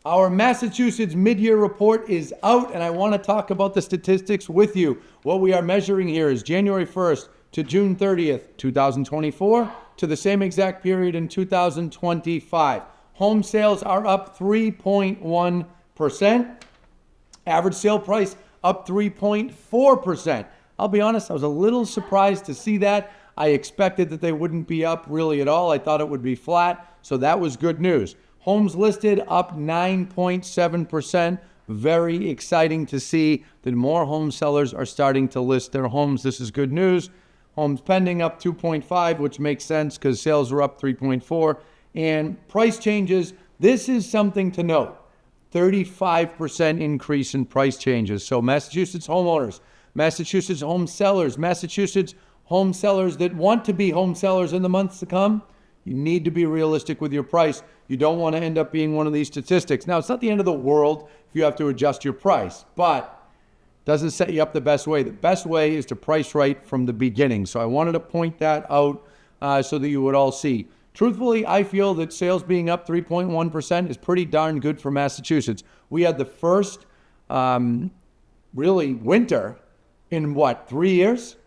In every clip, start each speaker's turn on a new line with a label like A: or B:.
A: Our Massachusetts mid-year report is out, and I want to talk about the statistics with you. What we are measuring here is January 1st to June 30th, 2024, to the same exact period in 2025. Home sales are up 3.1%. Average sale price up 3.4%. I'll be honest, I was a little surprised to see that. I expected that they wouldn't be up really at all. I thought it would be flat, so that was good news. Homes listed up 9.7%. Very exciting to see that more home sellers are starting to list their homes. This is good news. Homes pending up 2.5, which makes sense because sales are up 3.4. And price changes, this is something to note. 35% increase in price changes. So Massachusetts homeowners, Massachusetts home sellers, Massachusetts home sellers that want to be home sellers in the months to come, you need to be realistic with your price. You don't want to end up being one of these statistics. Now, it's not the end of the world if you have to adjust your price, but it doesn't set you up the best way. The best way is to price right from the beginning. So I wanted to point that out so that you would all see. Truthfully, I feel that sales being up 3.1% is pretty darn good for Massachusetts. We had the first really winter in 3 years?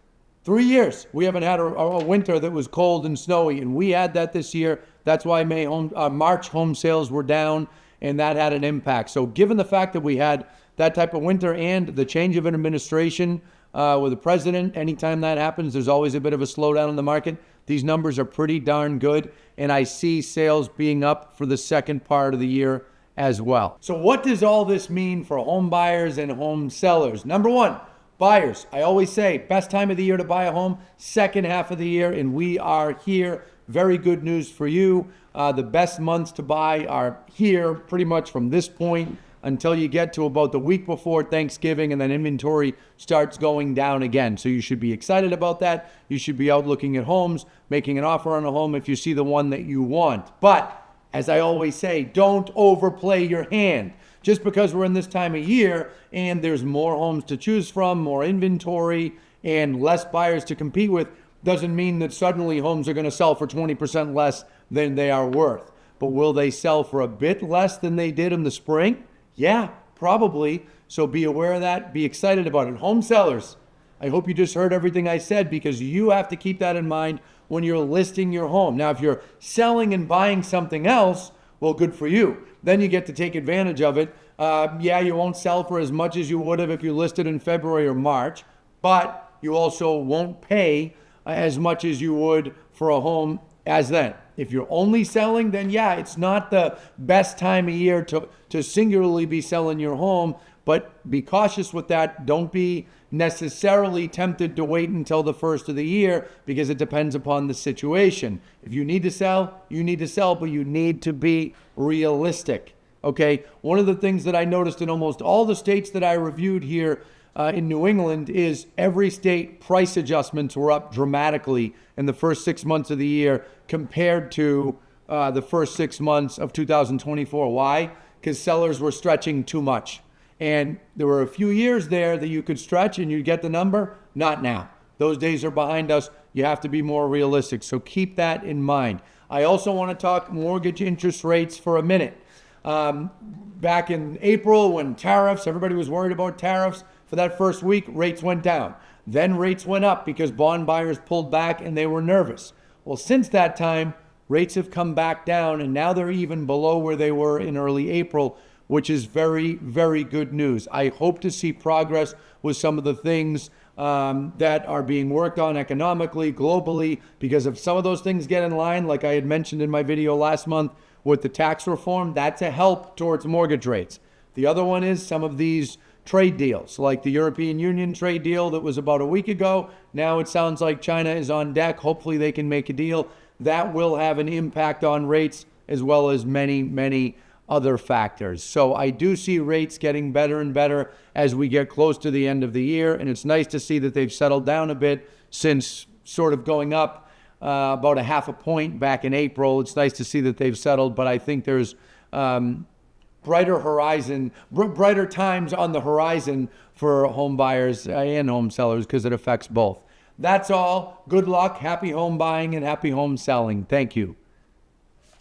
A: 3 years. We haven't had a winter that was cold and snowy, and we had that this year. That's why March home sales were down, and that had an impact. So given the fact that we had that type of winter and the change of an administration with the president, anytime that happens, there's always a bit of a slowdown in the market. These numbers are pretty darn good, and I see sales being up for the second part of the year as well. So what does all this mean for home buyers and home sellers? Number one, buyers. I always say best time of the year to buy a home, second half of the year, and we are here. Very good news for you. The best months to buy are here pretty much from this point until you get to about the week before Thanksgiving, and then inventory starts going down again. So you should be excited about that. You should be out looking at homes, making an offer on a home if you see the one that you want. But as I always say, don't overplay your hand. Just because we're in this time of year and there's more homes to choose from, more inventory, and less buyers to compete with, doesn't mean that suddenly homes are going to sell for 20% less than they are worth. But will they sell for a bit less than they did in the spring? Yeah, probably. So be aware of that. Be excited about it. Home sellers, I hope you just heard everything I said, because you have to keep that in mind when you're listing your home. Now, if you're selling and buying something else, well, good for you. Then you get to take advantage of it. Yeah, you won't sell for as much as you would have if you listed in February or March, but you also won't pay as much as you would for a home as then. If you're only selling, then yeah, it's not the best time of year to singularly be selling your home, but be cautious with that. Don't be necessarily tempted to wait until the first of the year, because it depends upon the situation. If you need to sell, you need to sell, but you need to be realistic. Okay, one of the things that I noticed in almost all the states that I reviewed here in New England is every state price adjustments were up dramatically in the first 6 months of the year compared to the first 6 months of 2024. Why? Because sellers were stretching too much. And there were a few years there that you could stretch and you'd get the number. Not now. Those days are behind us. You have to be more realistic. So keep that in mind. I also want to talk mortgage interest rates for a minute. Back in April, when everybody was worried about tariffs, for that first week, rates went down. Then rates went up because bond buyers pulled back and they were nervous. Well, since that time, rates have come back down, and now they're even below where they were in early April, which is very, very good news. I hope to see progress with some of the things that are being worked on economically, globally, because if some of those things get in line, like I had mentioned in my video last month with the tax reform, that's a help towards mortgage rates. The other one is some of these trade deals, like the European Union trade deal that was about a week ago. Now it sounds like China is on deck. Hopefully they can make a deal. That will have an impact on rates, as well as many, many other factors. So I do see rates getting better and better as we get close to the end of the year. And it's nice to see that they've settled down a bit since sort of going up about a half a point back in April. It's nice to see that they've settled, but I think there's brighter times on the horizon for home buyers and home sellers, because it affects both. That's all. Good luck. Happy home buying and happy home selling. Thank you.